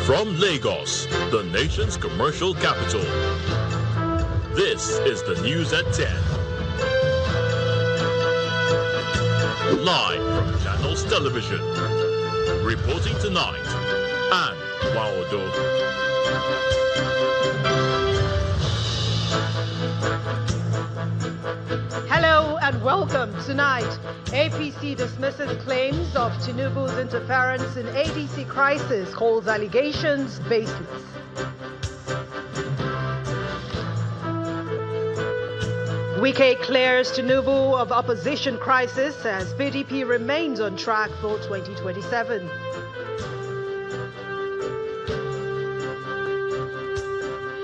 From Lagos, the nation's commercial capital, this is the news at 10. Live from Channels Television. Reporting tonight, Anne Waodo. Hello and welcome. Tonight, APC dismisses claims of Tinubu's interference in ADC crisis, calls allegations baseless. Wike clears Tinubu of opposition crisis as PDP remains on track for 2027.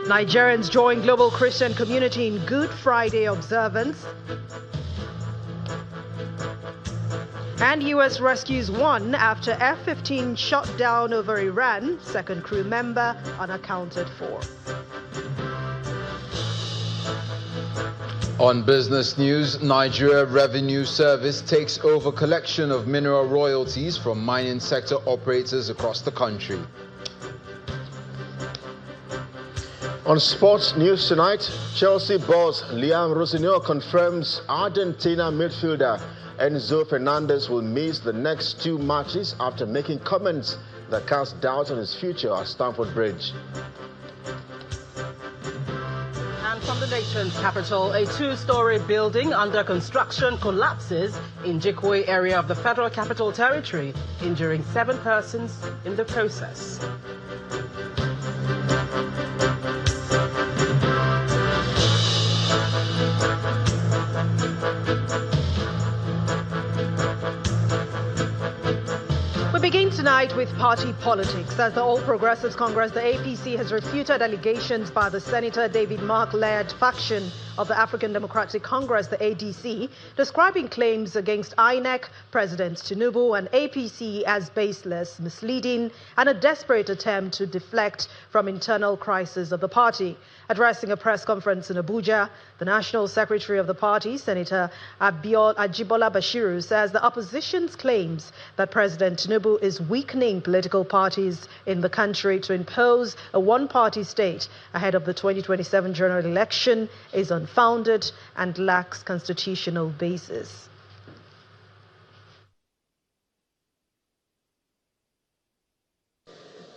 Nigerians join global Christian community in Good Friday observance. And U.S. rescues one after F-15 shot down over Iran, second crew member unaccounted for. On business news, Nigeria Revenue Service takes over collection of mineral royalties from mining sector operators across the country. On sports news tonight, Chelsea boss Liam Rossignol confirms Argentina midfielder Enzo Fernandez will miss the next two matches after making comments that cast doubt on his future at Stamford Bridge. And from the nation's capital, a two-story building under construction collapses in Jikwe area of the Federal Capital Territory, injuring 7 persons in the process. We begin tonight with party politics. As the All Progressives Congress, the APC has refuted allegations by the Senator David Mark-led faction of the African Democratic Congress, the ADC, describing claims against INEC, President Tinubu, and APC as baseless, misleading, and a desperate attempt to deflect from internal crisis of the party. Addressing a press conference in Abuja, the National Secretary of the party, Senator Ajibola Bashiru, says the opposition's claims that President Tinubu is weakening political parties in the country to impose a one-party state ahead of the 2027 general election is unfounded and lacks constitutional basis.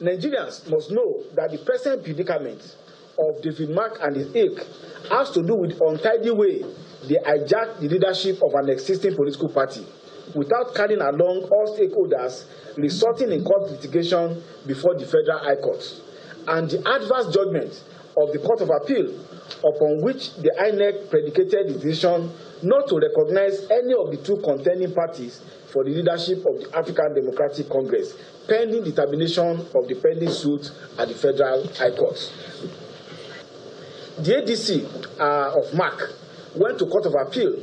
Nigerians must know that the present predicament of David Mark and his ilk has to do with the untidy way they hijacked the leadership of an existing political party without carrying along all stakeholders, resulting in court litigation before the Federal High Court, and the adverse judgment of the Court of Appeal, upon which the INEC predicated the decision not to recognize any of the two contending parties for the leadership of the African Democratic Congress, pending determination of the pending suit at the Federal High Court. The ADC of Mark went to Court of Appeal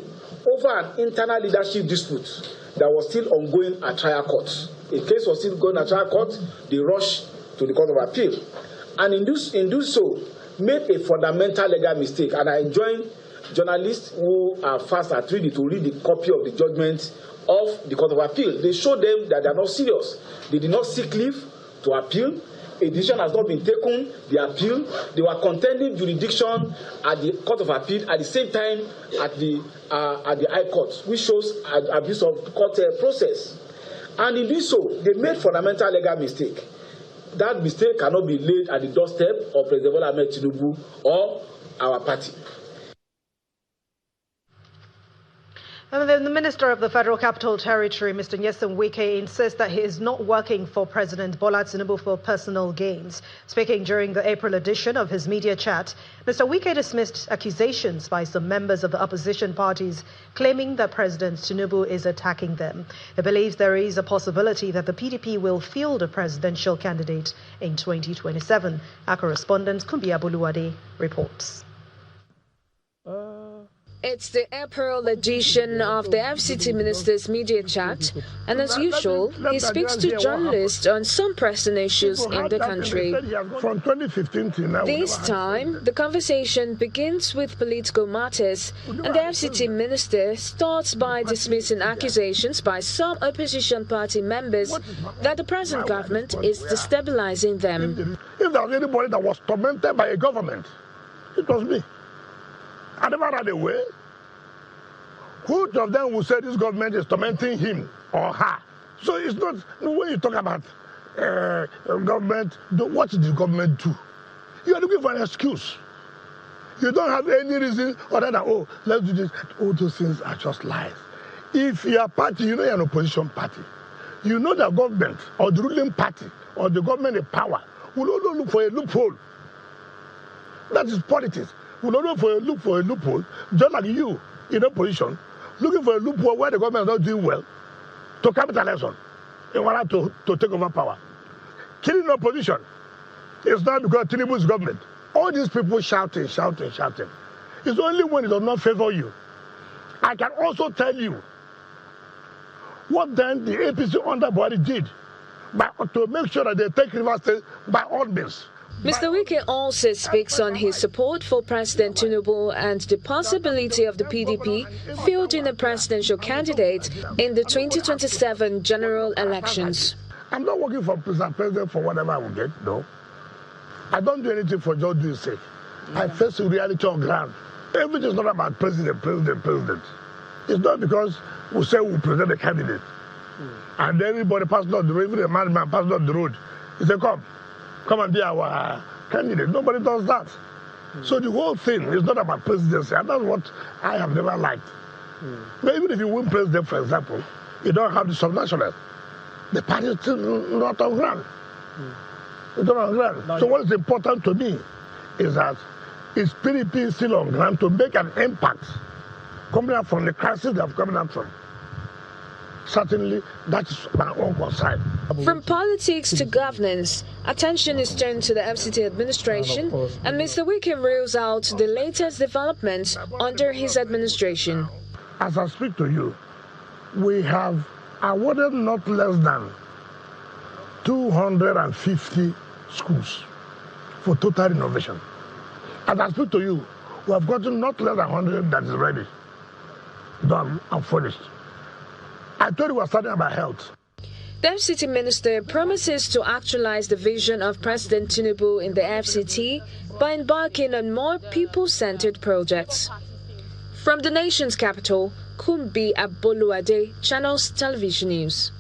over an internal leadership dispute that was still ongoing at trial court. A case was still going at trial court. They rushed to the Court of Appeal, and in doing so, made a fundamental legal mistake. And I enjoin journalists who are fast at reading to read the copy of the judgment of the Court of Appeal. They showed them that they are not serious. They did not seek leave to appeal. A decision has not been taken. They appeal. They were contending jurisdiction at the Court of Appeal at the same time at the High Court, which shows abuse of court process. And in doing so, they made fundamental legal mistake. That mistake cannot be laid at the doorstep of President Bola Ahmed Tinubu or our party. And then the Minister of the Federal Capital Territory, Mr. Nyesom Wike, insists that he is not working for President Bola Tinubu for personal gains. Speaking during the April edition of his media chat, Mr. Wike dismissed accusations by some members of the opposition parties claiming that President Tinubu is attacking them. He believes there is a possibility that the PDP will field a presidential candidate in 2027. Our correspondent Kumbi Abuluwade reports. It's the April edition of the FCT Minister's Media Chat, and as usual, he speaks to journalists on some pressing issues in the country. From 2015 till now, this time, the conversation begins with political matters, and the FCT Minister starts by dismissing accusations by some opposition party members that the present government is destabilizing them. If there was anybody that was tormented by a government, it was me. I never ran away. Which of them will say this government is tormenting him or her? So it's not, when you talk about government, what did the government do? You are looking for an excuse. You don't have any reason other than, oh, let's do this. All those things are just lies. If you are party, you know you're an opposition party. You know the government or the ruling party or the government in power will only look for a loophole. That is politics. Will only look for a loophole, just like you in opposition, looking for a loophole where the government is not doing well, to capitalize on in order to take over power. Killing opposition is not because Tinubu's government. All these people shouting. It's only when it does not favor you. I can also tell you what then the APC underbody did to make sure that they take Rivers State by all means. Mr. Wike also speaks on his support for President Tinubu and the possibility of the PDP fielding a presidential candidate in the 2027 general elections. I'm not working for president for whatever I will get, no. I don't do anything for just doing sake. I face the reality on ground. Everything is not about president. It's not because we say we present a candidate and everybody passes on the road, even a madman passes on the road. He said, come and be our candidate. Nobody does that. So the whole thing is not about presidency, and that's what I have never liked. But even if you win president, for example, you don't have the subnational. The party is still not on ground. It's not on ground. So what is important to me is that is PDP still on ground to make an impact coming out from the crisis they have coming out from. Certainly, that is my own concern. From politics to governance, attention is turned to the FCT administration, and Mr. Wike reels out the latest developments under his administration. As I speak to you, we have awarded not less than 250 schools for total renovation. As I speak to you, we have gotten not less than 100 that is ready, done and finished. I told you we are starting about health. The FCT Minister promises to actualize the vision of President Tinubu in the FCT by embarking on more people-centered projects. From the nation's capital, Kumbi Aboluade, Channels Television News.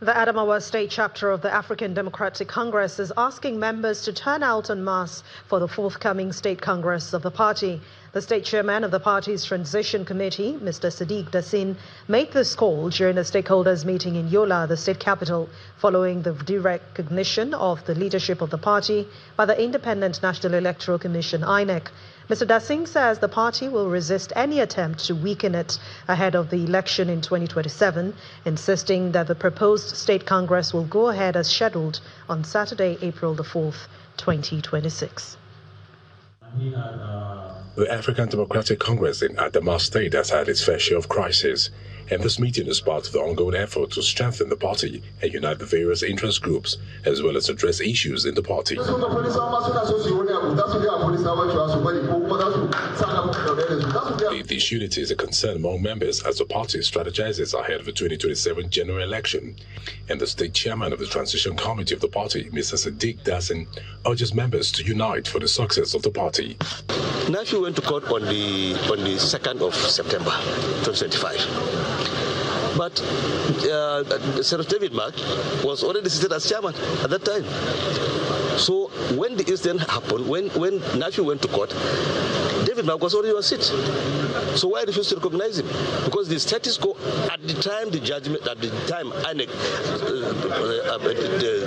The Adamawa State Chapter of the African Democratic Congress is asking members to turn out en masse for the forthcoming State Congress of the party. The state chairman of the party's transition committee, Mr. Sadiq Dasin, made this call during a stakeholders meeting in Yola, the state capital, following the derecognition of the leadership of the party by the Independent National Electoral Commission, INEC. Mr. Dasin says the party will resist any attempt to weaken it ahead of the election in 2027, insisting that the proposed state congress will go ahead as scheduled on Saturday, April the 4th, 2026. The African Democratic Congress in Adamawa State has had its fair share of crises, and this meeting is part of the ongoing effort to strengthen the party and unite the various interest groups, as well as address issues in the party. This unity is a concern among members as the party strategizes ahead of the 2027 general election, and the state chairman of the transition committee of the party, Mr. Sadiq Dasin, urges members to unite for the success of the party. Nafi went to court on the 2nd of September 2025. But Senator David Mark was already seated as chairman at that time. So when the incident happened, when Nafi went to court, David Mark was already on seat. So why refuse to recognize him? Because the status quo at the time the judgment, at the time INEC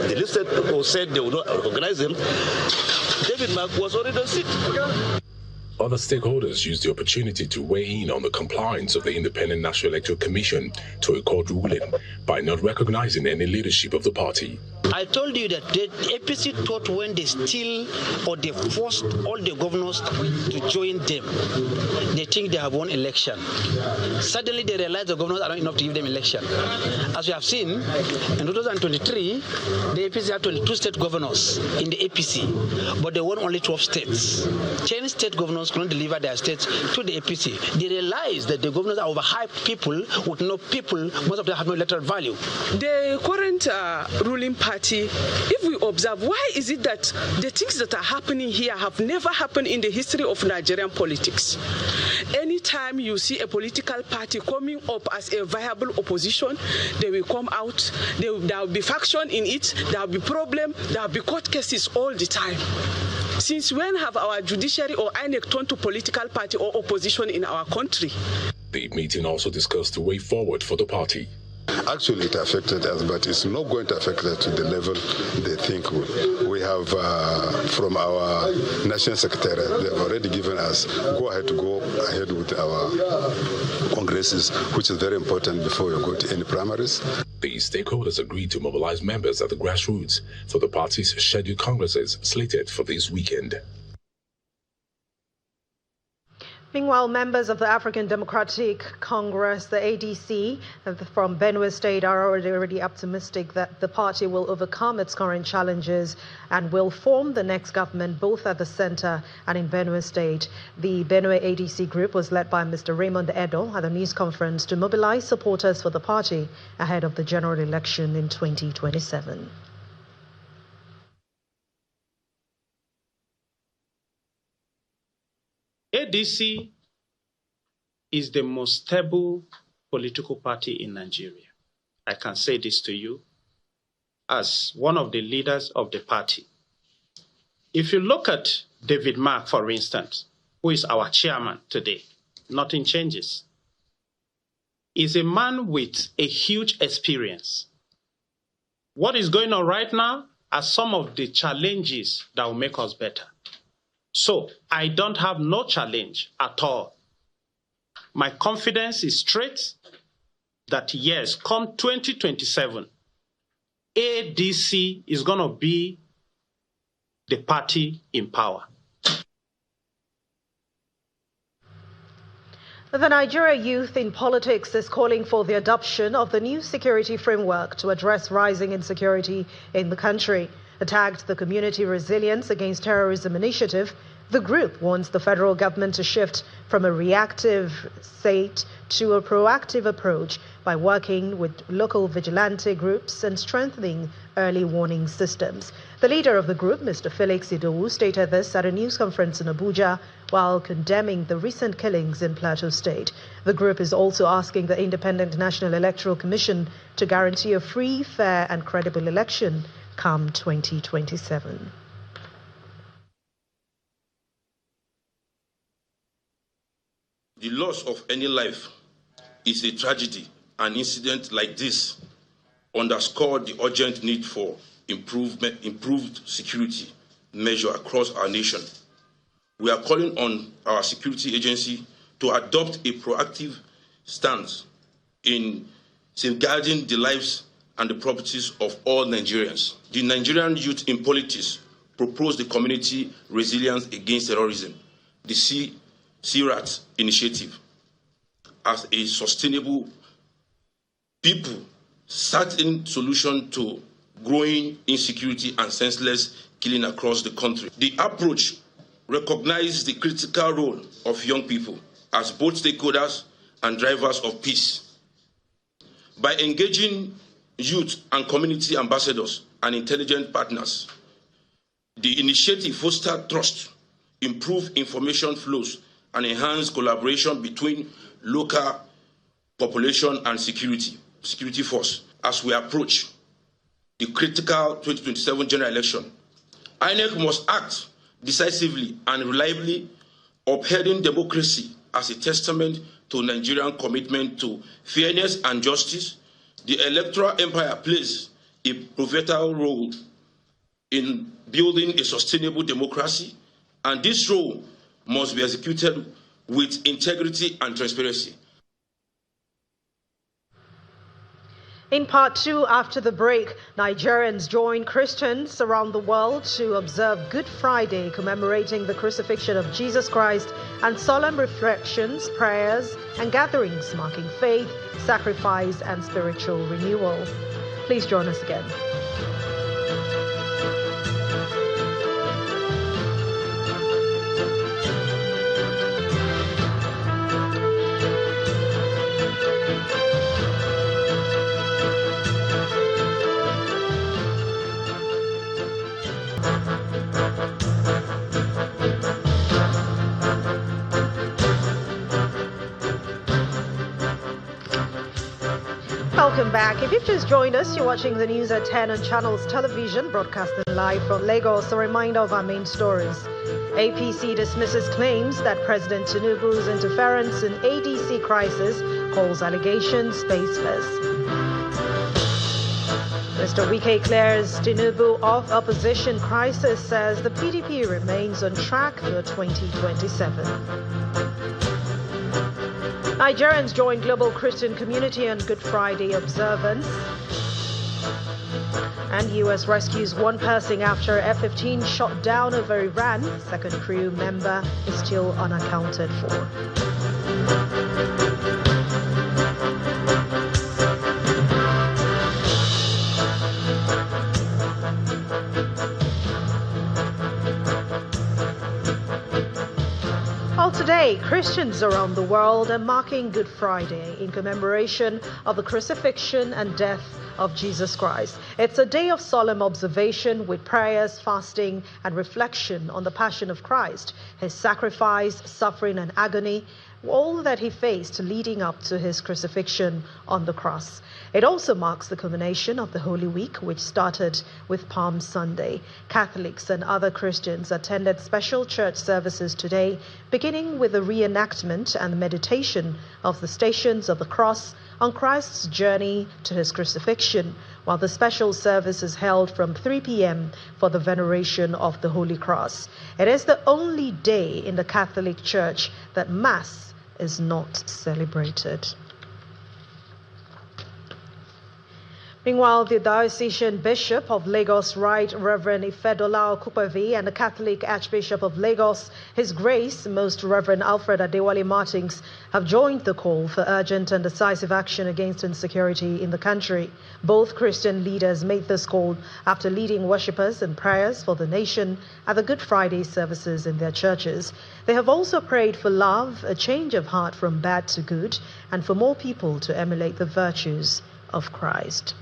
the listed or said they would not recognize him, David Mark was already on seat. Other stakeholders used the opportunity to weigh in on the compliance of the Independent National Electoral Commission to a court ruling by not recognizing any leadership of the party. I told you that the APC thought when they steal or they forced all the governors to join them, they think they have won election. Suddenly they realize the governors are not enough to give them election. As we have seen, in 2023, the APC had 22 state governors in the APC, but they won only 12 states. 10 state governors couldn't deliver their states to the APC. They realized that the governors are overhyped people with no people, most of them have no electoral value. The current ruling party, if we observe, why is it that the things that are happening here have never happened in the history of Nigerian politics? Anytime you see a political party coming up as a viable opposition, they will come out, there will be faction in it, there will be problem, there will be court cases all the time. Since when have our judiciary or INEC turned to political party or opposition in our country? The meeting also discussed the way forward for the party. Actually, it affected us, but it's not going to affect us to the level they think we have from our national secretary. They have already given us go ahead with our congresses, which is very important before we go to any primaries. The stakeholders agreed to mobilize members at the grassroots for the party's scheduled congresses slated for this weekend. Meanwhile, members of the African Democratic Congress, the ADC, from Benue State are already optimistic that the party will overcome its current challenges and will form the next government both at the center and in Benue State. The Benue ADC group was led by Mr. Raymond Edo at a news conference to mobilize supporters for the party ahead of the general election in 2027. ADC is the most stable political party in Nigeria. I can say this to you as one of the leaders of the party. If you look at David Mark, for instance, who is our chairman today, nothing changes. He's a man with a huge experience. What is going on right now are some of the challenges that will make us better. So I don't have no challenge at all. My confidence is straight that yes, come 2027, ADC is going to be the party in power. The Nigeria youth in politics is calling for the adoption of the new security framework to address rising insecurity in the country. Tagged the Community Resilience Against Terrorism Initiative, the group wants the federal government to shift from a reactive state to a proactive approach by working with local vigilante groups and strengthening early warning systems. The leader of the group, Mr. Felix Idowu, stated this at a news conference in Abuja while condemning the recent killings in Plateau State. The group is also asking the Independent National Electoral Commission to guarantee a free, fair and credible election come 2027. The loss of any life is a tragedy. An incident like this underscored the urgent need for improved security measure across our nation. We are calling on our security agency to adopt a proactive stance in safeguarding the lives and the properties of all Nigerians. The Nigerian Youth in Politics proposed the Community Resilience Against Terrorism, the CRAT initiative, as a sustainable, people-certain solution to growing insecurity and senseless killing across the country. The approach recognizes the critical role of young people as both stakeholders and drivers of peace. By engaging youth and community ambassadors and intelligent partners, the initiative fosters trust, improves information flows, and enhance collaboration between local population and security force. As we approach the critical 2027 general election, INEC must act decisively and reliably, upholding democracy as a testament to Nigerian commitment to fairness and justice. The electoral empire plays a pivotal role in building a sustainable democracy, and this role must be executed with integrity and transparency. In part two, after the break, Nigerians join Christians around the world to observe Good Friday, commemorating the crucifixion of Jesus Christ, and solemn reflections, prayers, and gatherings marking faith, sacrifice, and spiritual renewal. Please join us again. Welcome back. If you've just joined us, you're watching the news at 10 on Channels Television, broadcasting live from Lagos. A reminder of our main stories. APC dismisses claims that President Tinubu's interference in ADC crisis, calls allegations baseless. Mr. Wike clears Tinubu of opposition crisis, says the PDP remains on track for 2027. Nigerians join global Christian community on Good Friday observance. And U.S. rescues one person after F-15 shot down over Iran. Second crew member is still unaccounted for. Today, Christians around the world are marking Good Friday in commemoration of the crucifixion and death of Jesus Christ. It's a day of solemn observation with prayers, fasting, and reflection on the passion of Christ, his sacrifice, suffering, and agony, all that he faced leading up to his crucifixion on the cross. It also marks the culmination of the Holy Week, which started with Palm Sunday. Catholics and other Christians attended special church services today, beginning with the reenactment and meditation of the Stations of the Cross on Christ's journey to his crucifixion, while the special service is held from 3 p.m. for the veneration of the Holy Cross. It is the only day in the Catholic Church that Mass is not celebrated. Meanwhile, the Diocesan Bishop of Lagos, Right Reverend Ifedola Okupevi, and the Catholic Archbishop of Lagos, His Grace, Most Reverend Alfred Adewale Martins, have joined the call for urgent and decisive action against insecurity in the country. Both Christian leaders made this call after leading worshippers in prayers for the nation at the Good Friday services in their churches. They have also prayed for love, a change of heart from bad to good, and for more people to emulate the virtues of Christ.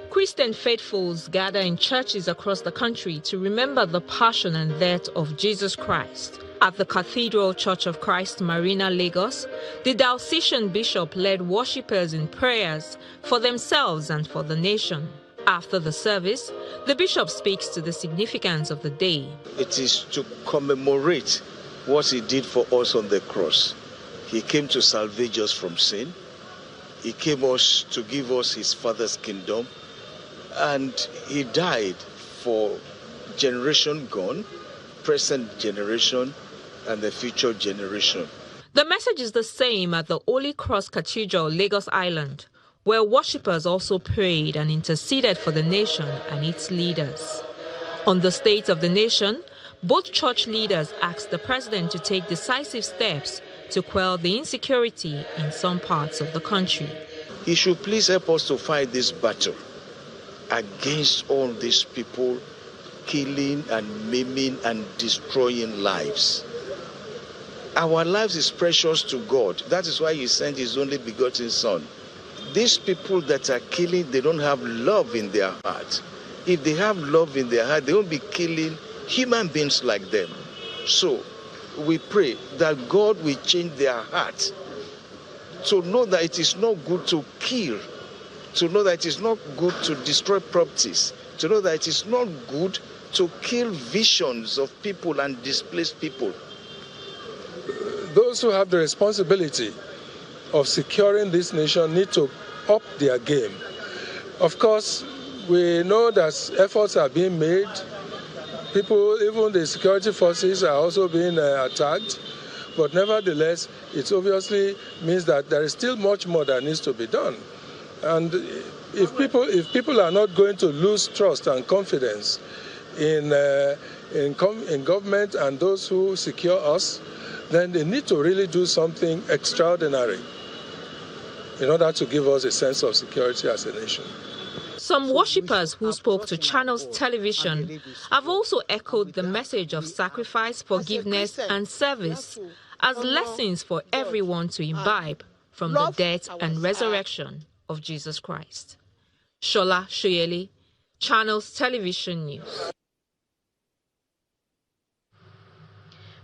Christian faithfuls gather in churches across the country to remember the passion and death of Jesus Christ. At the Cathedral Church of Christ, Marina, Lagos, the diocesan bishop led worshippers in prayers for themselves and for the nation. After the service, the bishop speaks to the significance of the day. It is to commemorate what he did for us on the cross. He came to salvage us from sin. He came to give us his Father's kingdom. And he died for generation gone, present generation, and the future generation. The message is the same at the Holy Cross Cathedral, Lagos Island, where worshippers also prayed and interceded for the nation and its leaders. On the state of the nation, both church leaders asked the president to take decisive steps to quell the insecurity in some parts of the country. He should please help us to fight this battle against all these people killing and maiming and destroying lives. Our lives is precious to God. That is why he sent his only begotten Son. These people that are killing, they don't have love in their heart. If they have love in their heart, they won't be killing human beings like them. So we pray that God will change their heart to know that it is not good to kill, to know that it is not good to destroy properties, to know that it is not good to kill visions of people and displace people. Those who have the responsibility of securing this nation need to up their game. Of course, we know that efforts are being made People, even the security forces are also being attacked. But nevertheless, it obviously means that there is still much more that needs to be done. And if people are not going to lose trust and confidence in government and those who secure us, then they need to really do something extraordinary in order to give us a sense of security as a nation. Some worshippers who spoke to Channels Television have also echoed the message of sacrifice, forgiveness, and service as lessons for everyone to imbibe from the death and resurrection of Jesus Christ. Shola Shoyeli, Channels Television News.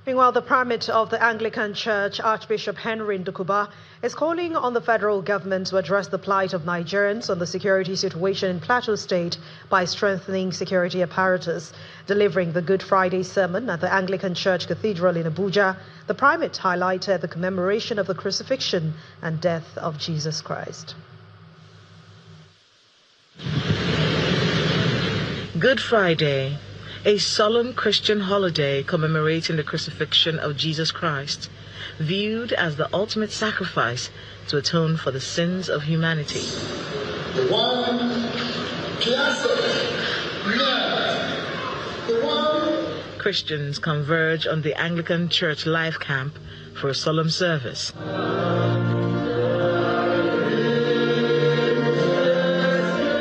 Meanwhile, the primate of the Anglican Church, Archbishop Henry Ndukuba, is calling on the federal government to address the plight of Nigerians on the security situation in Plateau State by strengthening security apparatus. Delivering the Good Friday sermon at the Anglican Church Cathedral in Abuja, the primate highlighted the commemoration of the crucifixion and death of Jesus Christ. Good Friday, a solemn Christian holiday commemorating the crucifixion of Jesus Christ, viewed as the ultimate sacrifice to atone for the sins of humanity. Christians converge on the Anglican Church Life Camp for a solemn service.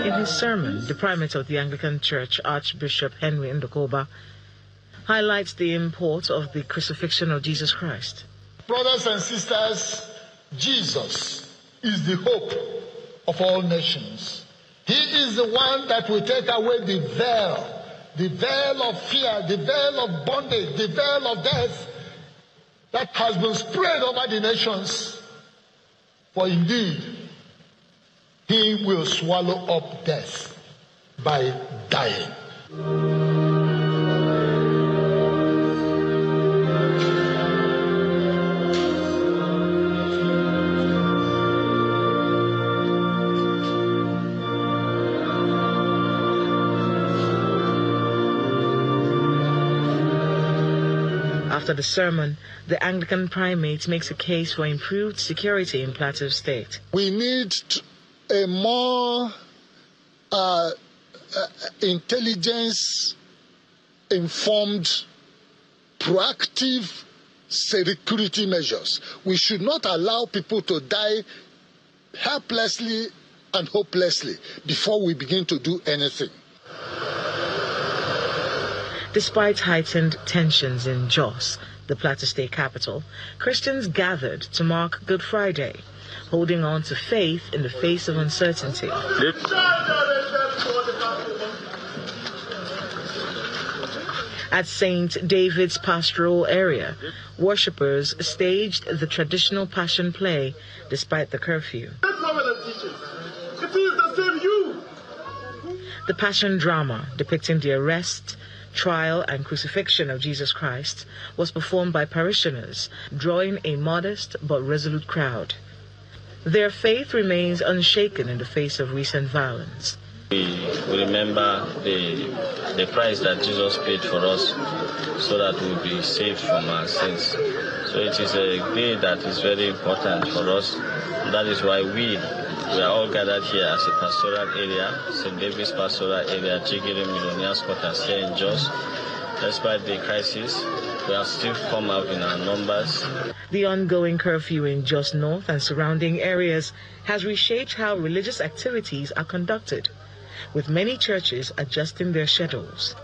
In his sermon, the primate of the Anglican Church, Archbishop Henry Ndukuba, highlights the import of the crucifixion of Jesus Christ. Brothers and sisters, Jesus is the hope of all nations. He is the one that will take away the veil of fear, the veil of bondage, the veil of death that has been spread over the nations. For indeed, he will swallow up death by dying. After the sermon, the Anglican primate makes a case for improved security in Plateau State. We need a more intelligence-informed, proactive security measures. We should not allow people to die helplessly and hopelessly before we begin to do anything. Despite heightened tensions in Jos, the Plateau State capital, Christians gathered to mark Good Friday, holding on to faith in the face of uncertainty. At St. David's pastoral area, worshippers staged the traditional Passion play despite the curfew. The Passion drama, depicting the arrest, trial and crucifixion of Jesus Christ, was performed by parishioners, drawing a modest but resolute crowd. Their faith remains unshaken in the face of recent violence. We remember the price that Jesus paid for us so that we'll be saved from our sins. So it is a day that is very important for us. That is why we are all gathered here as a pastoral area, St. David's pastoral area, Chigiri Millionaires Quarters here in Jos. Despite the crisis, we have still come out in our numbers. The ongoing curfew in Jos North and surrounding areas has reshaped how religious activities are conducted, with many churches adjusting their schedules.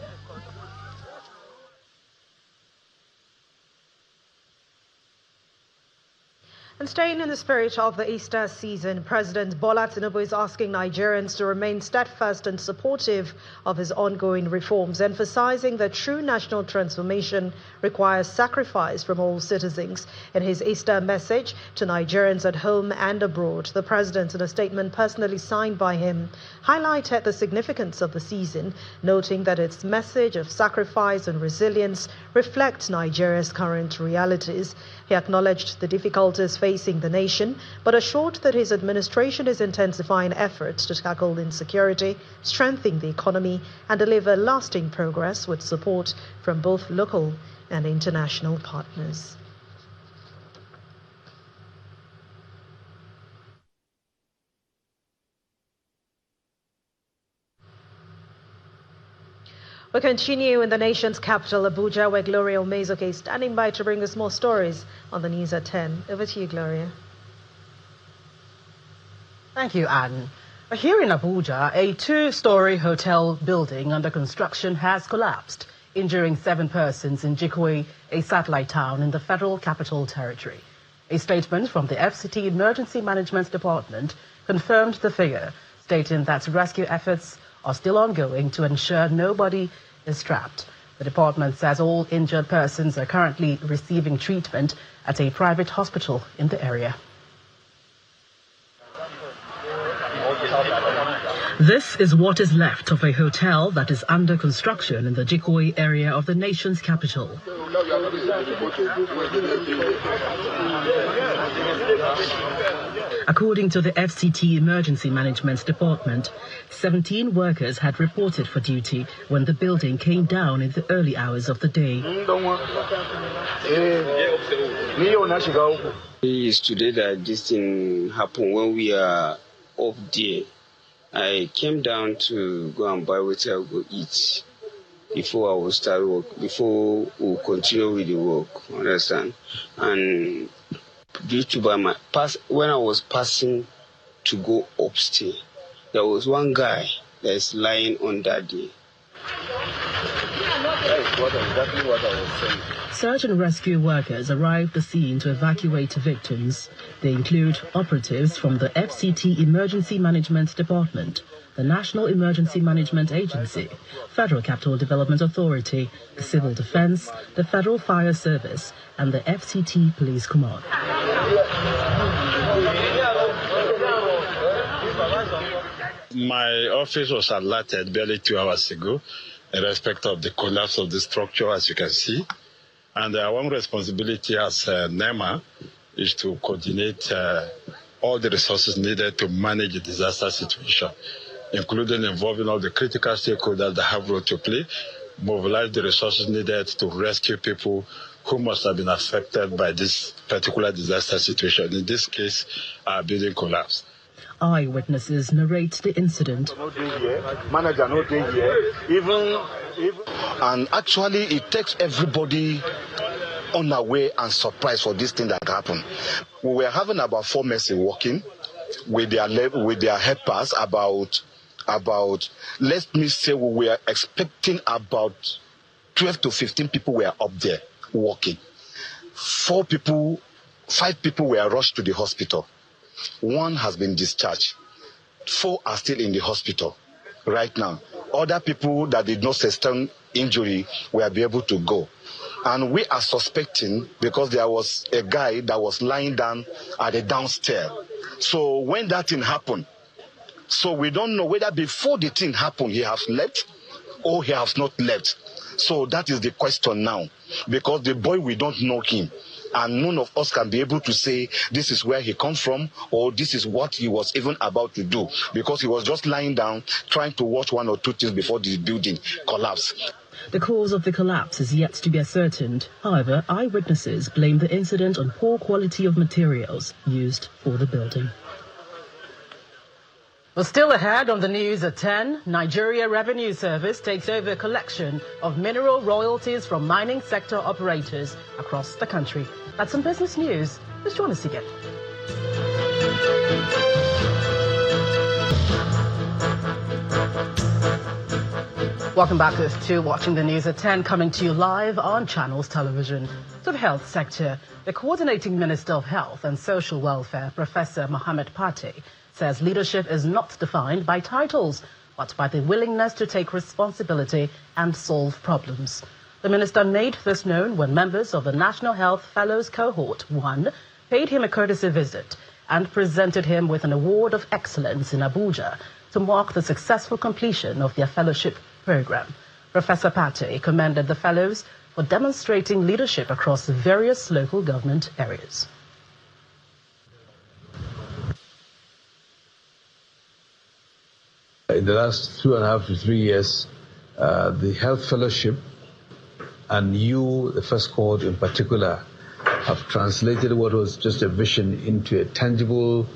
And staying in the spirit of the Easter season, President Bola Tinubu is asking Nigerians to remain steadfast and supportive of his ongoing reforms, emphasizing that true national transformation requires sacrifice from all citizens. In his Easter message to Nigerians at home and abroad, the president, in a statement personally signed by him, highlighted the significance of the season, noting that its message of sacrifice and resilience reflects Nigeria's current realities. He acknowledged the difficulties faced facing the nation, but assured that his administration is intensifying efforts to tackle insecurity, strengthen the economy, and deliver lasting progress with support from both local and international partners. We continue in the nation's capital, Abuja, where Gloria Omezoke is standing by to bring us more stories on the news at 10. Over to you, Gloria. Thank you, Anne. Here in Abuja, a two-story hotel building under construction has collapsed, injuring 7 persons in Jikwe, a satellite town in the Federal Capital Territory. A statement from the FCT Emergency Management Department confirmed the figure, stating that rescue efforts are still ongoing to ensure nobody is trapped. The department says all injured persons are currently receiving treatment at a private hospital in the area. This is what is left of a hotel that is under construction in the Jikwe area of the nation's capital. According to the FCT Emergency Management Department, 17 workers had reported for duty when the building came down in the early hours of the day. It's today that this thing happened when we are up there. I came down to go and buy what I will go eat before I will start work, before we will continue with the work, understand? And due to when I was passing to go upstairs, there was one guy that is lying on that day. That is exactly what I was saying. Search and rescue workers arrived at the scene to evacuate victims. They include operatives from the FCT Emergency Management Department, the National Emergency Management Agency, Federal Capital Development Authority, the Civil Defense, the Federal Fire Service, and the FCT Police Command. My office was alerted barely 2 hours ago in respect of the collapse of the structure, as you can see. And one responsibility as NEMA is to coordinate all the resources needed to manage the disaster situation, including involving all the critical stakeholders that have role to play, mobilize the resources needed to rescue people who must have been affected by this particular disaster situation. In this case, our building collapsed. Eyewitnesses narrate the incident. And actually, it takes everybody unaware and surprised for this thing that happened. We were having about 4 men working with their helpers. About let me say we were expecting about 12 to 15 people were up there working. 5 people were rushed to the hospital. 1 has been discharged. 4 are still in the hospital right now. Other people that did not sustain injury will be able to go. And we are suspecting because there was a guy that was lying down at the downstairs. So when that thing happened, so we don't know whether before the thing happened he has left or he has not left. So that is the question now, because the boy, we don't know him. And none of us can be able to say this is where he comes from or this is what he was even about to do, because he was just lying down trying to watch 1 or 2 things before the building collapsed. The cause of the collapse is yet to be ascertained. However, eyewitnesses blame the incident on poor quality of materials used for the building. Well, still ahead on the news at 10, Nigeria Revenue Service takes over collection of mineral royalties from mining sector operators across the country. That's some business news. Let's join us again. Welcome back to Watching the News at 10, coming to you live on Channels Television. To the health sector, the Coordinating Minister of Health and Social Welfare, Professor Mohammed Pate, says leadership is not defined by titles, but by the willingness to take responsibility and solve problems. The minister made this known when members of the National Health Fellows Cohort 1 paid him a courtesy visit and presented him with an award of excellence in Abuja to mark the successful completion of their fellowship program. Professor Pate commended the fellows for demonstrating leadership across various local government areas. the last 2.5 to 3 years, the Health Fellowship and you, the First Court in particular, have translated what was just a vision into a tangible,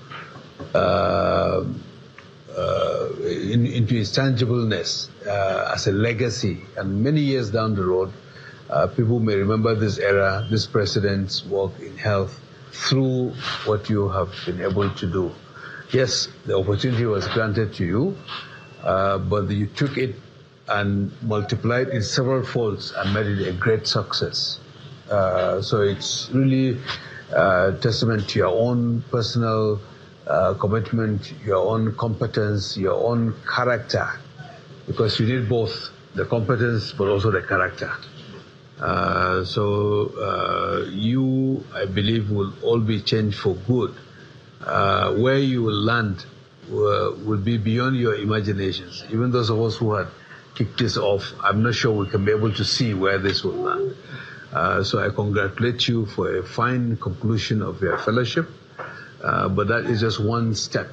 into its tangibleness as a legacy. And many years down the road, people may remember this era, this president's work in health through what you have been able to do. Yes, the opportunity was granted to you, but you took it and multiplied in several folds and made it a great success. So it's really testament to your own personal commitment, your own competence, your own character, because you need both the competence but also the character. So you, I believe, will all be changed for good. Where you will land will be beyond your imaginations. Even those of us who had kicked this off, I'm not sure we can be able to see where this will land. So I congratulate you for a fine conclusion of your fellowship, but that is just one step.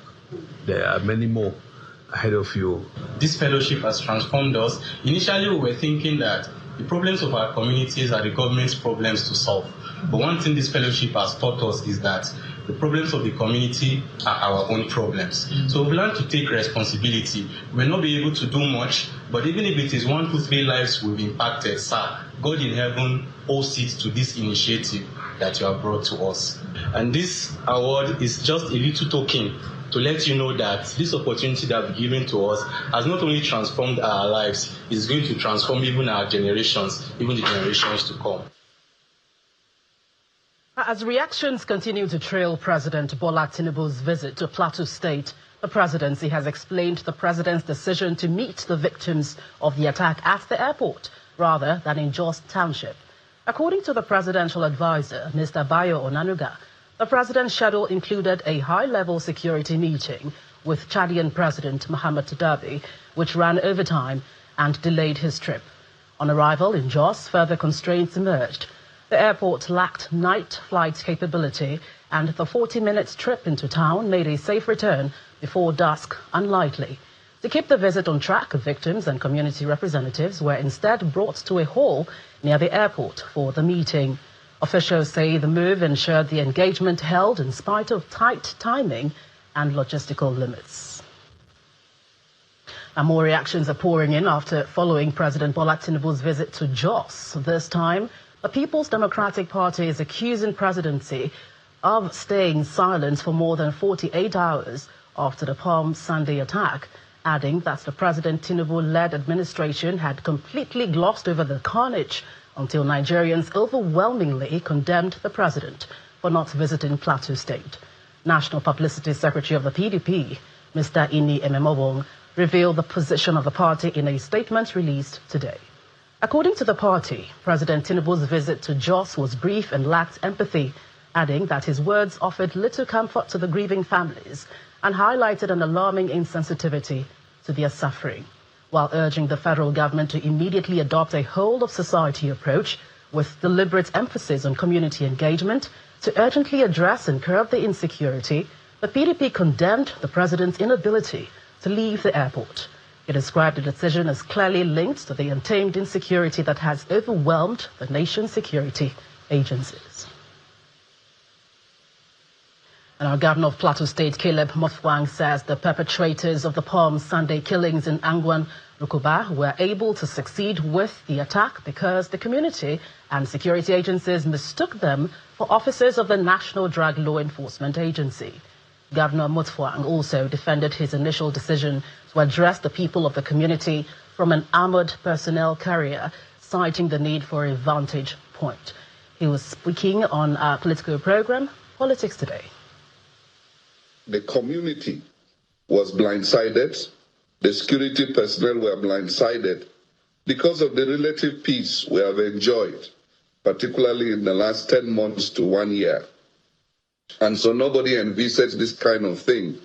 There are many more ahead of you. This fellowship has transformed us. Initially, we were thinking that the problems of our communities are the government's problems to solve. But one thing this fellowship has taught us is that the problems of the community are our own problems. So we've learned to take responsibility. We may not be able to do much, but even if it is 1, 2, 3 lives we've impacted, sir, God in heaven owes it to this initiative that you have brought to us. And this award is just a little token to let you know that this opportunity that we've given to us has not only transformed our lives, it's going to transform even our generations, even the generations to come. As reactions continue to trail President Bola Tinubu's visit to Plateau State, the presidency has explained the president's decision to meet the victims of the attack at the airport rather than in Jos Township. According to the presidential advisor, Mr. Bayo Onanuga, the president's schedule included a high-level security meeting with Chadian President Mohamed Tadabi, which ran over time and delayed his trip. On arrival in Jos, further constraints emerged. The airport lacked night flight capability, and the 40-minute trip into town made a safe return before dusk unlikely. To keep the visit on track, victims and community representatives were instead brought to a hall near the airport for the meeting. Officials say the move ensured the engagement held in spite of tight timing and logistical limits. And more reactions are pouring in after following President Bola Tinubu's visit to Jos. This time, the People's Democratic Party is accusing presidency of staying silent for more than 48 hours after the Palm Sunday attack, adding that the President Tinubu-led administration had completely glossed over the carnage until Nigerians overwhelmingly condemned the president for not visiting Plateau State. National Publicity Secretary of the PDP, Mr. Ini Ememobong, revealed the position of the party in a statement released today. According to the party, President Tinubu's visit to Jos was brief and lacked empathy, adding that his words offered little comfort to the grieving families and highlighted an alarming insensitivity to their suffering, while urging the federal government to immediately adopt a whole-of-society approach with deliberate emphasis on community engagement to urgently address and curb the insecurity. The PDP condemned the president's inability to leave the airport. It described the decision as clearly linked to the untamed insecurity that has overwhelmed the nation's security agencies. And our governor of Plateau State, Caleb Motfwang, says the perpetrators of the Palm Sunday killings in Angwan, Rukuba, were able to succeed with the attack because the community and security agencies mistook them for officers of the National Drug Law Enforcement Agency. Governor Motfwang also defended his initial decision to address the people of the community from an armored personnel carrier, citing the need for a vantage point. He was speaking on our political program, Politics Today. The community was blindsided. The security personnel were blindsided because of the relative peace we have enjoyed, particularly in the last 10 months to 1 year. And so nobody envisaged this kind of thing.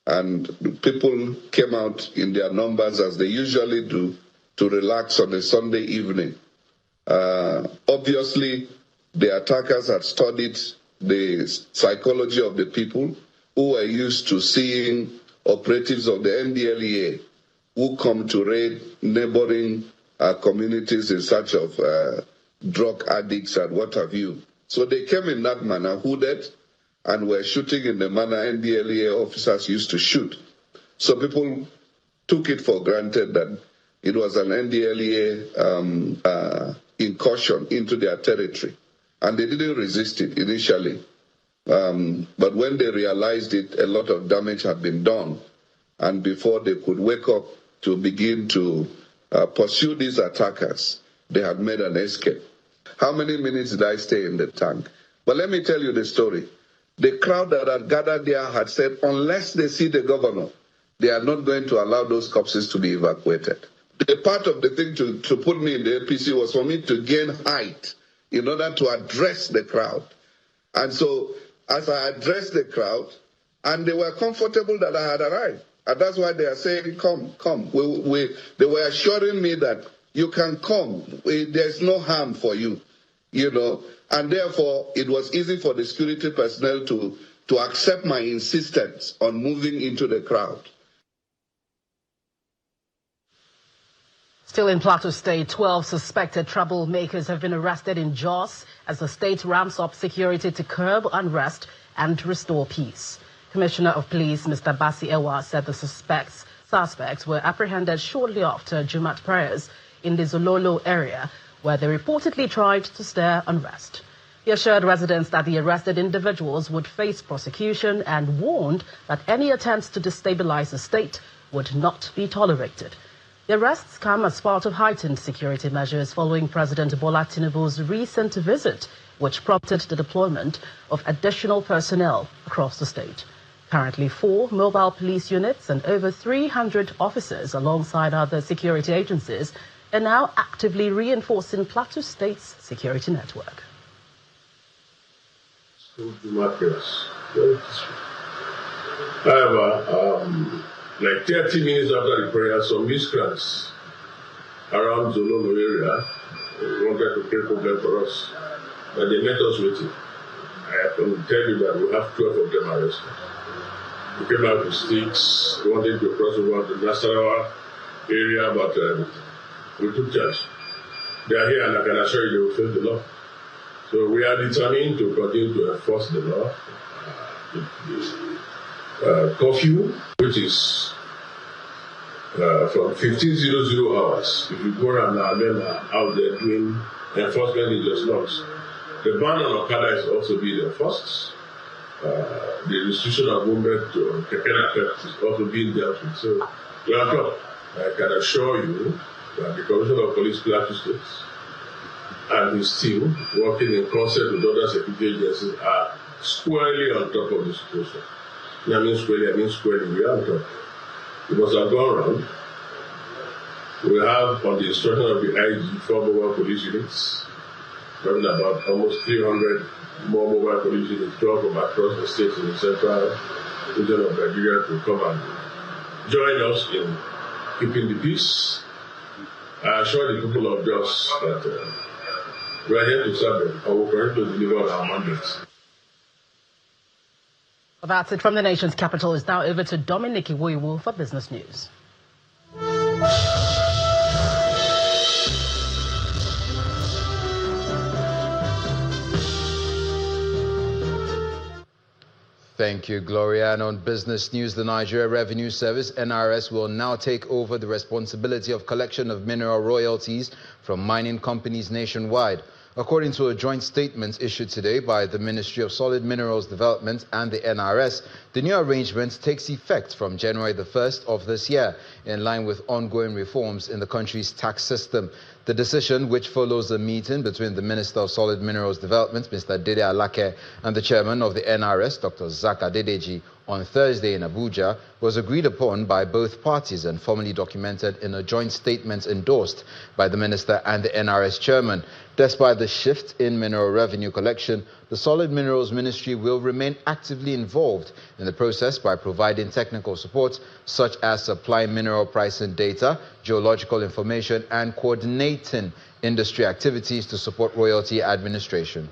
And people came out in their numbers, as they usually do, to relax on a Sunday evening. Obviously, the attackers had studied the psychology of the people who were used to seeing operatives of the NDLEA who come to raid neighboring communities in search of drug addicts and what have you. So they came in that manner, hooded, and were shooting in the manner NDLEA officers used to shoot. So people took it for granted that it was an NDLEA incursion into their territory. And they didn't resist it initially. But when they realized it, a lot of damage had been done. And before they could wake up to begin to pursue these attackers, they had made an escape. How many minutes did I stay in the tank? But let me tell you the story. The crowd that had gathered there had said, unless they see the governor, they are not going to allow those corpses to be evacuated. The part of the thing to put me in the APC was for me to gain height in order to address the crowd. And so as I addressed the crowd, and they were comfortable that I had arrived. And that's why they are saying, come. They were assuring me that you can come. There's no harm for you, And therefore, it was easy for the security personnel to accept my insistence on moving into the crowd. Still in Plateau State, 12 suspected troublemakers have been arrested in Jos as the state ramps up security to curb unrest and restore peace. Commissioner of Police Mr. Basi Ewa said the suspects were apprehended shortly after Jumat prayers in the Zololo area, where they reportedly tried to stir unrest. He assured residents that the arrested individuals would face prosecution and warned that any attempts to destabilize the state would not be tolerated. The arrests come as part of heightened security measures following President Bola Tinubu's recent visit, which prompted the deployment of additional personnel across the state. Currently, 4 mobile police units and over 300 officers alongside other security agencies are now actively reinforcing Plateau State's security network. However, like 30 minutes after the prayer, some miscreants around Zololo area wanted to create problem for us, but they met us waiting. I can tell you that we have 12 of them arrested. We came out with sticks, wanted to cross over to Nasarawa area, but we took charge. They are here, and I can assure you they will face the law. So we are determined to continue to enforce the law. Curfew, which is from 15:00 hours. If you go around now, men are out there doing enforcement in just not. The ban on Okada is also being enforced. The restriction of movement to Kekena theft is also being dealt with. So we are top. I can assure you that the Commissioner of Police Plateau State and his team, working in concert with other security agencies, are squarely on top of the situation. I mean squarely, we are on top. We must have gone around. We have, on the instruction of the IG, 4 mobile police units, talking about almost 300 more mobile police units, 12 from across the states in the central region of Nigeria to come and join us in keeping the peace. I assure the people of Jos that we are here to serve them and we are here to deliver our mandates. Well, that's it from the nation's capital. It's now over to Dominic Iwoiwo for business news. Thank you, Gloria. And on business news, the Nigeria Revenue Service, NRS, will now take over the responsibility of collection of mineral royalties from mining companies nationwide. According to a joint statement issued today by the Ministry of Solid Minerals Development and the NRS, the new arrangement takes effect from January the 1st of this year, in line with ongoing reforms in the country's tax system. The decision, which follows a meeting between the Minister of Solid Minerals Development, Mr. Dede Alake, and the Chairman of the NRS, Dr. Zaka Dedeji, on Thursday in Abuja, was agreed upon by both parties and formally documented in a joint statement endorsed by the Minister and the NRS Chairman. Despite the shift in mineral revenue collection, the Solid Minerals Ministry will remain actively involved in the process by providing technical support, such as supplying mineral pricing data, geological information, and coordinating industry activities to support royalty administration.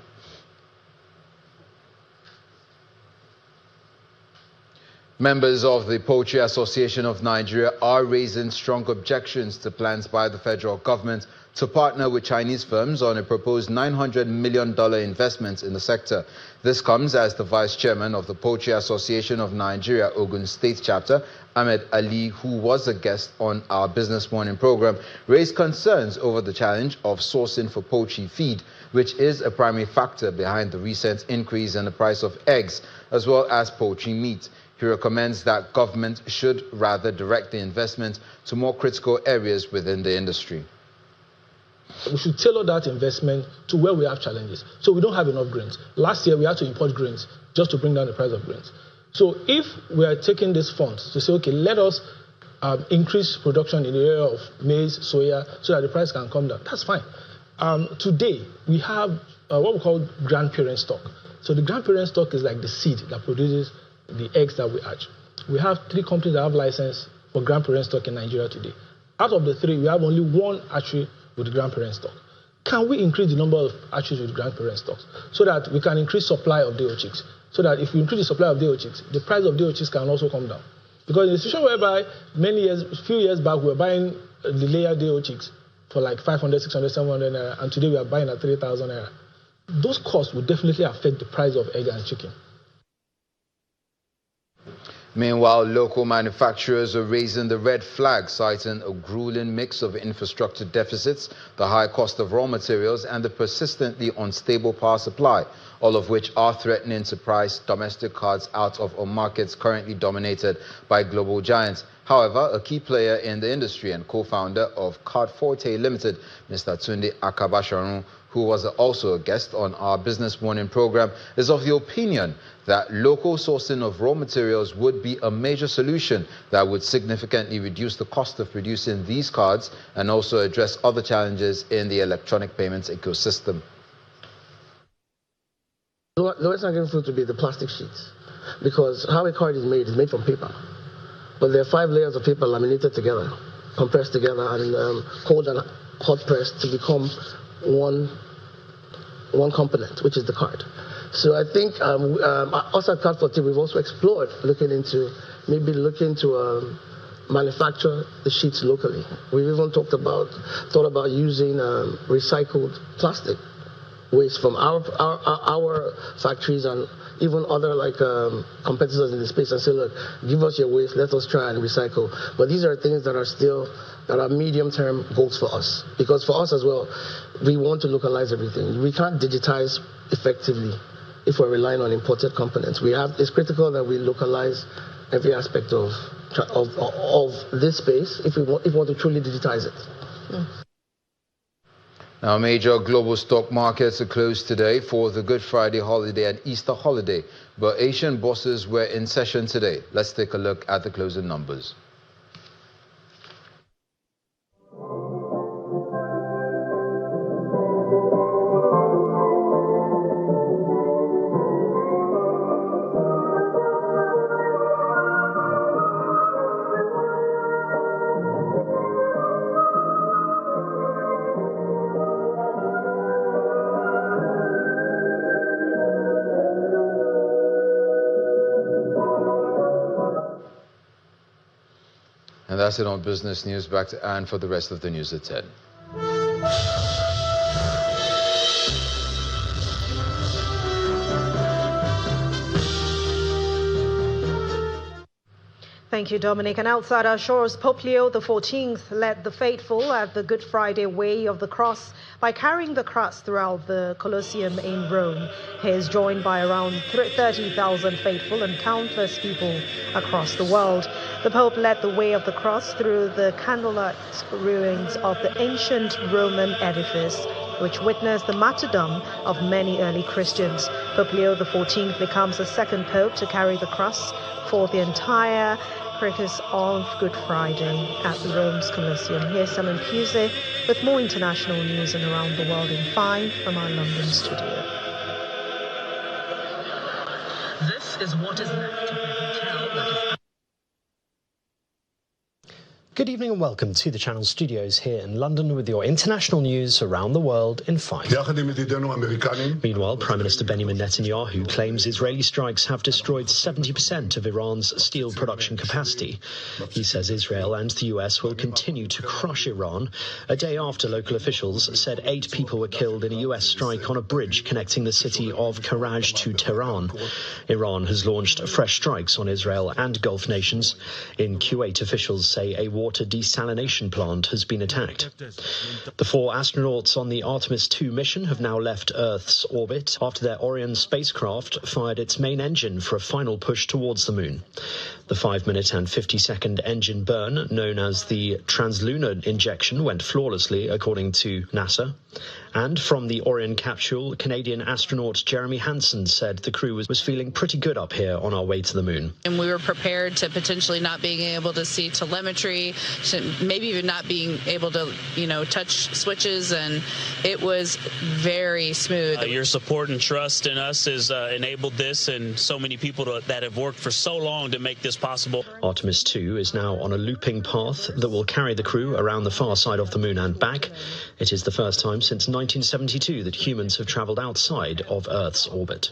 Members of the Poultry Association of Nigeria are raising strong objections to plans by the federal government to partner with Chinese firms on a proposed $900 million investment in the sector. This comes as the vice chairman of the Poultry Association of Nigeria, Ogun State Chapter, Ahmed Ali, who was a guest on our Business Morning program, raised concerns over the challenge of sourcing for poultry feed, which is a primary factor behind the recent increase in the price of eggs, as well as poultry meat. He recommends that government should rather direct the investment to more critical areas within the industry. We should tailor that investment to where we have challenges. So we don't have enough grains. Last year, we had to import grains just to bring down the price of grains. So if we are taking these funds to say, okay, let us increase production in the area of maize, soya, so that the price can come down, that's fine. Today, we have what we call grandparent stock. So the grandparent stock is like the seed that produces the eggs that we hatch. We have 3 companies that have license for grandparent stock in Nigeria today. Out of the 3, we have only 1 hatchery with grandparent stock. Can we increase the number of hatcheries with grandparent stocks so that we can increase supply of day-old chicks? So that if we increase the supply of day-old chicks, the price of day-old chicks can also come down. Because in a situation whereby few years back, we were buying the layer day-old chicks for like 500, 600, 700 naira, and today we are buying at 3,000 naira. Those costs will definitely affect the price of egg and chicken. Meanwhile, local manufacturers are raising the red flag, citing a grueling mix of infrastructure deficits, the high cost of raw materials, and the persistently unstable power supply, all of which are threatening to price domestic cards out of markets currently dominated by global giants. However, a key player in the industry and co-founder of Card Forte Limited, Mr. Tunde Akabasharun, who was also a guest on our Business Morning program, is of the opinion that local sourcing of raw materials would be a major solution that would significantly reduce the cost of producing these cards and also address other challenges in the electronic payments ecosystem. The lowest hanging fruit would be the plastic sheets, because how a card is made from paper. But there are 5 layers of paper laminated together, compressed together, and cold and hot pressed to become one component, which is the card. So I think also at Card Forte, we've also explored looking into manufacture the sheets locally. We've even thought about using recycled plastic waste from our factories and even other competitors in the space, and say, look, give us your waste, let us try and recycle. But these are things that are medium-term goals for us, because for us as well, we want to localize everything. We can't digitize effectively if we're relying on imported components. It's critical that we localize every aspect of this space if we want to truly digitize it. Yeah. Now, major global stock markets are closed today for the Good Friday holiday and Easter holiday, but Asian bourses were in session today. Let's take a look at the closing numbers. And that's it on Business News. Back to Anne for the rest of the news at 10. Thank you, Dominic. And outside our shores, Pope Leo XIV led the faithful at the Good Friday Way of the Cross by carrying the cross throughout the Colosseum in Rome. He is joined by around 30,000 faithful and countless people across the world. The Pope led the Way of the Cross through the candlelight ruins of the ancient Roman edifice, which witnessed the martyrdom of many early Christians. Pope Leo XIV becomes the second Pope to carry the cross for the entire practice of Good Friday at Rome's Colosseum. Here's Simon Pusey with more international news and around the world in 5 from our London studio. This is what is left of the hotel that is... Good evening and welcome to the Channel Studios here in London with your international news around the world in 5. Meanwhile, Prime Minister Benjamin Netanyahu claims Israeli strikes have destroyed 70% of Iran's steel production capacity. He says Israel and the US will continue to crush Iran, a day after local officials said 8 people were killed in a US strike on a bridge connecting the city of Karaj to Tehran. Iran has launched fresh strikes on Israel and Gulf nations. In Kuwait, officials say a water desalination plant has been attacked. The 4 astronauts on the Artemis 2 mission have now left Earth's orbit after their Orion spacecraft fired its main engine for a final push towards the moon. The 5-minute and 50-second engine burn, known as the translunar injection, went flawlessly, according to NASA. And from the Orion capsule, Canadian astronaut Jeremy Hansen said the crew was feeling pretty good up here on our way to the moon. And we were prepared to potentially not being able to see telemetry, maybe even not being able to, touch switches, and it was very smooth. Your support and trust in us has enabled this, and so many people that have worked for so long to make this possible. Artemis 2 is now on a looping path that will carry the crew around the far side of the moon and back. It is the first time since 1972 that humans have travelled outside of Earth's orbit.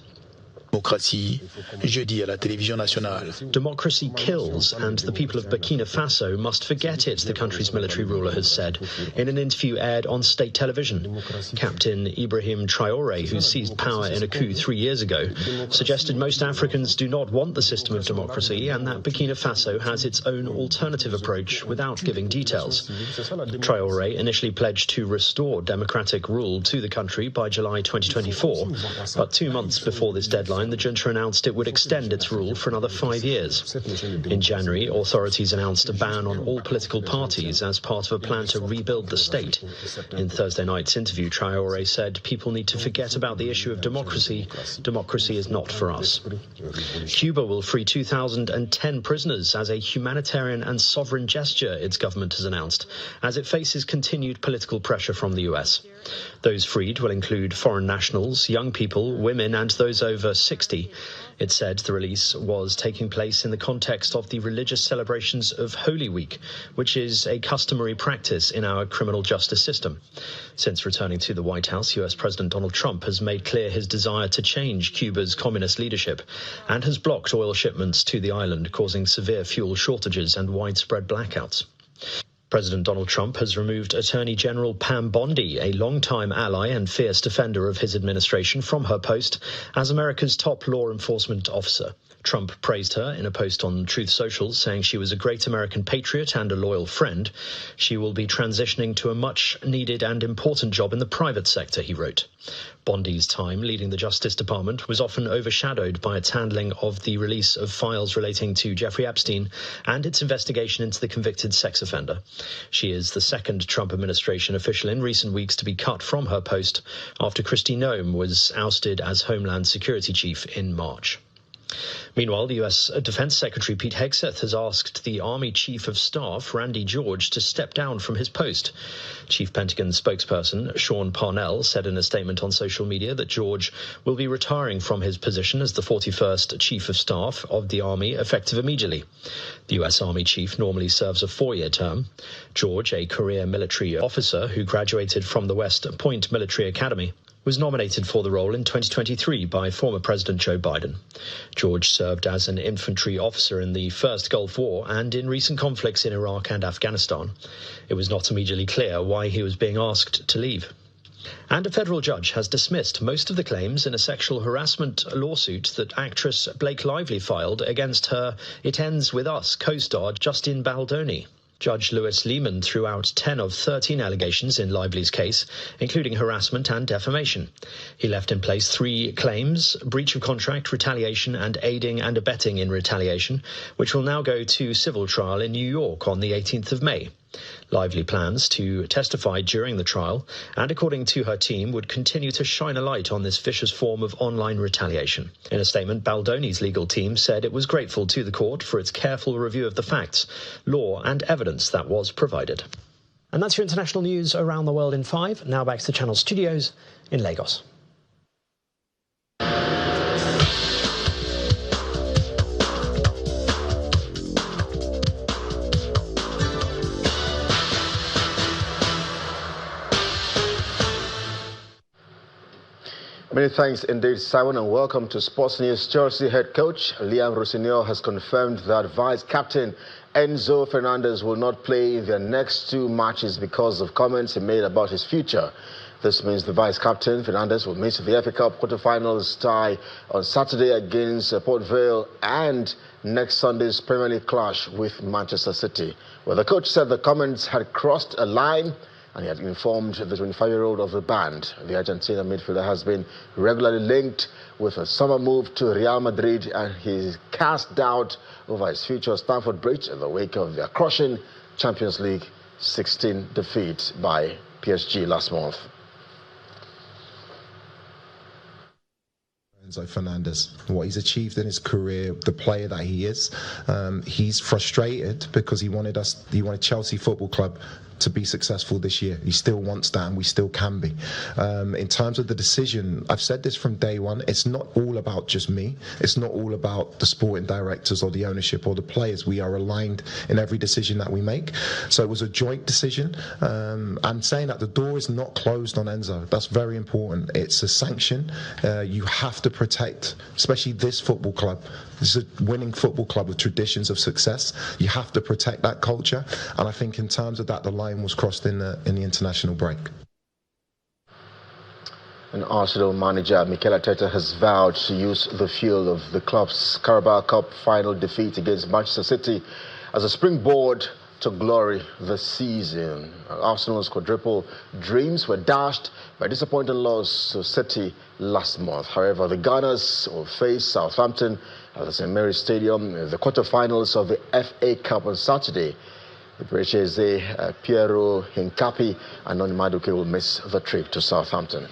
Democracy, jeudi à la télévision nationale. Democracy kills, and the people of Burkina Faso must forget it, the country's military ruler has said in an interview aired on state television. Captain Ibrahim Traoré, who seized power in a coup 3 years ago, suggested most Africans do not want the system of democracy and that Burkina Faso has its own alternative approach without giving details. Traoré initially pledged to restore democratic rule to the country by July 2024, but 2 months before this deadline, the junta announced it would extend its rule for another 5 years. In January, authorities announced a ban on all political parties as part of a plan to rebuild the state. In Thursday night's interview, Traoré said people need to forget about the issue of democracy. Democracy is not for us. Cuba will free 2,010 prisoners as a humanitarian and sovereign gesture, its government has announced, as it faces continued political pressure from the US. Those freed will include foreign nationals, young people, women, and those over 60. It said the release was taking place in the context of the religious celebrations of Holy Week, which is a customary practice in our criminal justice system. Since returning to the White House, US President Donald Trump has made clear his desire to change Cuba's communist leadership and has blocked oil shipments to the island, causing severe fuel shortages and widespread blackouts. President Donald Trump has removed Attorney General Pam Bondi, a longtime ally and fierce defender of his administration, from her post as America's top law enforcement officer. Trump praised her in a post on Truth Social, saying she was a great American patriot and a loyal friend. She will be transitioning to a much-needed and important job in the private sector, he wrote. Bondi's time leading the Justice Department was often overshadowed by its handling of the release of files relating to Jeffrey Epstein and its investigation into the convicted sex offender. She is the second Trump administration official in recent weeks to be cut from her post after Kristi Noem was ousted as Homeland Security Chief in March. Meanwhile, the U.S. Defense Secretary Pete Hegseth has asked the Army Chief of Staff, Randy George, to step down from his post. Chief Pentagon spokesperson Sean Parnell said in a statement on social media that George will be retiring from his position as the 41st Chief of Staff of the Army effective immediately. The U.S. Army Chief normally serves a 4-year term. George, a career military officer who graduated from the West Point Military Academy, was nominated for the role in 2023 by former President Joe Biden. George served as an infantry officer in the First Gulf War and in recent conflicts in Iraq and Afghanistan. It was not immediately clear why he was being asked to leave. And a federal judge has dismissed most of the claims in a sexual harassment lawsuit that actress Blake Lively filed against her It Ends With Us co-star Justin Baldoni. Judge Lewis Lehman threw out 10 of 13 allegations in Lively's case, including harassment and defamation. He left in place 3 claims: breach of contract, retaliation, and aiding and abetting in retaliation, which will now go to civil trial in New York on the 18th of May. Lively plans to testify during the trial and, according to her team, would continue to shine a light on this vicious form of online retaliation. In a statement, Baldoni's legal team said it was grateful to the court for its careful review of the facts, law and evidence that was provided. And that's your international news around the world in 5. Now back to the Channel Studios in Lagos. Many thanks indeed, Simon, and welcome to Sports News. Chelsea head coach Liam Rossignol has confirmed that vice captain Enzo Fernandez will not play in their next 2 matches because of comments he made about his future. This means the vice captain Fernandez will miss the FA Cup quarterfinals tie on Saturday against Port Vale and next Sunday's Premier League clash with Manchester City. Well, the coach said the comments had crossed a line and he had informed the 25-year-old of the band. The Argentina midfielder has been regularly linked with a summer move to Real Madrid, and he's cast doubt over his future at Stamford Bridge in the wake of their crushing Champions League 16 defeat by PSG last month. Enzo Fernandez, what he's achieved in his career, the player that he is, he's frustrated because he wanted Chelsea Football Club to be successful this year. He still wants that, and we still can be. In terms of the decision, I've said this from day one, it's not all about just me. It's not all about the sporting directors or the ownership or the players. We are aligned in every decision that we make. So it was a joint decision. I'm saying that the door is not closed on Enzo. That's very important. It's a sanction. You have to protect, especially this football club. This is a winning football club with traditions of success. You have to protect that culture. And I think in terms of that, the line was crossed in the international break. And Arsenal manager Mikel Arteta has vowed to use the field of the club's Carabao Cup final defeat against Manchester City as a springboard to glory this season. Arsenal's quadruple dreams were dashed by a disappointing loss to City last month. However, the Gunners will face Southampton at the St. Mary's Stadium in the quarterfinals of the FA Cup on Saturday. The British Piero Hincapi and Noni Madueke will miss the trip to Southampton.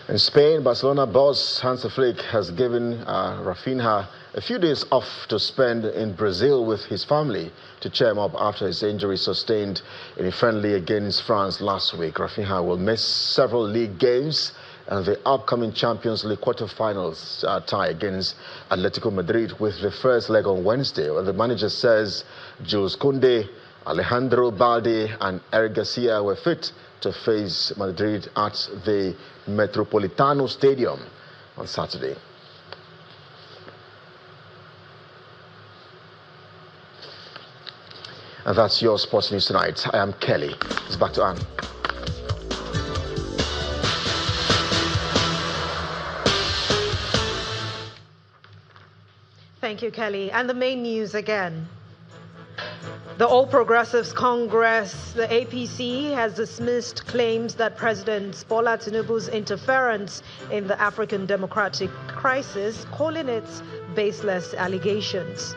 In Spain, Barcelona boss Hans Flick has given Rafinha a few days off to spend in Brazil with his family to cheer him up after his injury sustained in a friendly against France last week. Rafinha will miss several league games and the upcoming Champions League quarterfinals tie against Atletico Madrid with the first leg on Wednesday. Well, the manager says Jules Koundé, Alejandro Balde and Eric Garcia were fit to face Madrid at the Metropolitano Stadium on Saturday. And that's your sports news tonight. I am Kelly. It's back to Anne. Thank you, Kelly. And the main news again. The All Progressives Congress, the APC, has dismissed claims that President Bola Tinubu's interference in the African democratic crisis, calling it baseless allegations.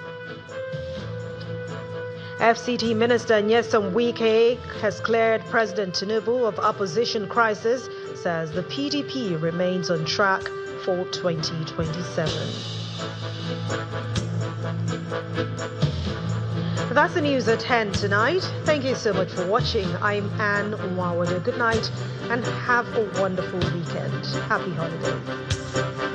FCT Minister Nyesom Wike has cleared President Tinubu of opposition crisis, says the PDP remains on track for 2027. That's the news at 10 tonight. Thank you so much for watching. I'm Anne Nwawade. Good night and have a wonderful weekend. Happy holidays.